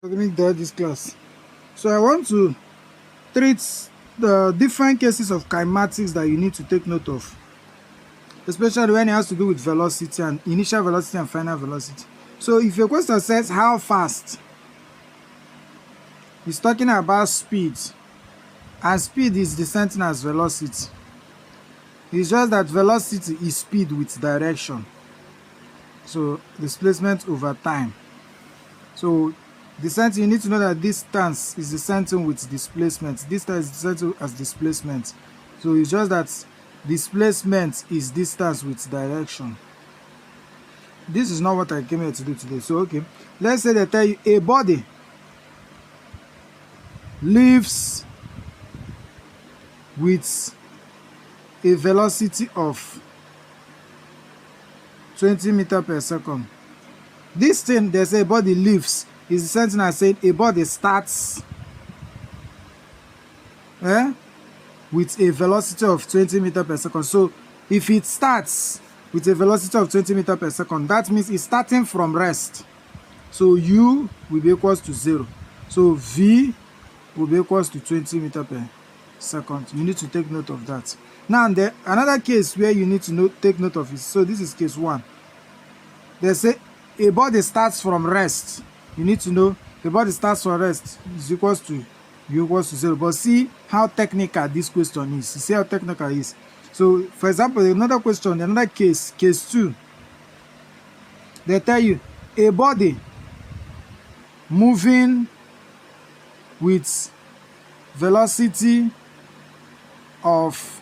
Academic this class. So I want to treat the different cases of kinematics that you need to take note of, especially when it has to do with velocity and initial velocity and final velocity. So if your question says how fast, it's talking about speed, and speed is the same thing as velocity. It's just that velocity is speed with direction, so displacement over time. So the same thing, you need to know that distance is the same thing with displacement. Distance is the same thing as displacement. So it's just that displacement is distance with direction. This is not what I came here to do today. So okay, let's say they tell you a body leaves with a velocity of 20 meters per second. This thing they say a body leaves is the same thing as saying a body starts with a velocity of 20 meters per second. So if it starts with a velocity of 20 meters per second, that means it's starting from rest. So u will be equals to 0. So v will be equals to 20 meters per second. You need to take note of that. Now another case where you need to take note of is, so this is case 1. They say a body starts from rest. You need to know the body starts from rest is equals to u equals to 0. But see how technical this question is. You see how technical it is. So for example, another question, another case, case 2, they tell you a body moving with velocity of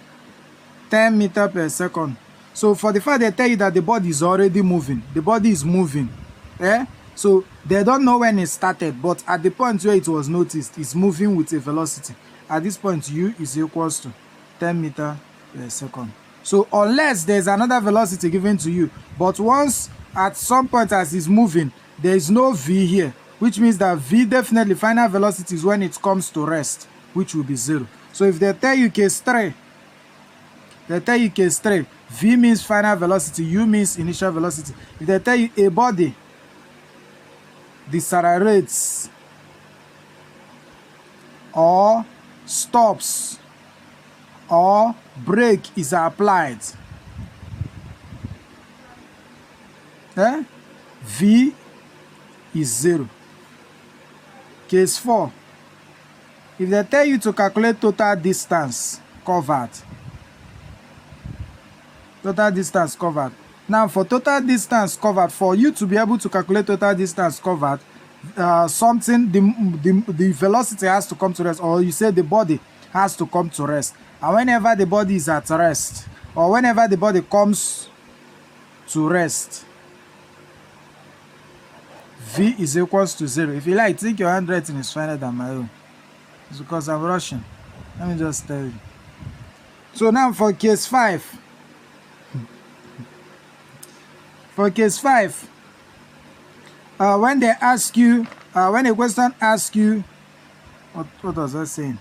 10 meters per second. So for the fact they tell you that the body is already moving, the body is moving, so they don't know when it started, but at the point where it was noticed, it's moving with a velocity. At this point, u is equals to 10 meters per second. So unless there's another velocity given to you, but once at some point as it's moving, there is no v here, which means that v definitely final velocity is when it comes to rest, which will be 0. So if they tell you case 3, v means final velocity, u means initial velocity. If they tell you a body decelerates or stops or brake is applied, v is 0. Case 4, if they tell you to calculate total distance covered, now for total distance covered, for you to be able to calculate total distance covered, the velocity has to come to rest, or you say the body has to come to rest. And whenever the body is at rest, or whenever the body comes to rest, v is equals to 0. If you like, think your handwriting is finer than my own. It's because I'm rushing. Let me just tell you. So now for case 5. For case 5, when they ask you, when a question asks you, what was I saying?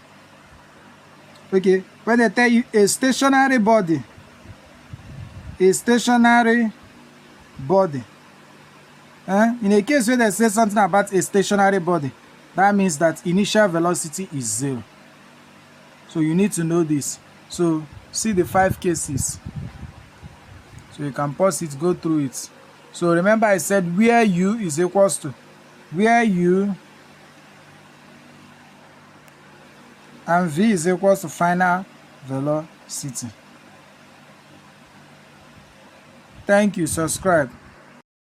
Okay, when they tell you a stationary body, in a case where they say something about a stationary body, that means that initial velocity is 0. So you need to know this. So see the 5 cases. So you can pause it, go through it. So remember I said where u is equals to, where u and v is equals to final velocity. Thank you. Subscribe.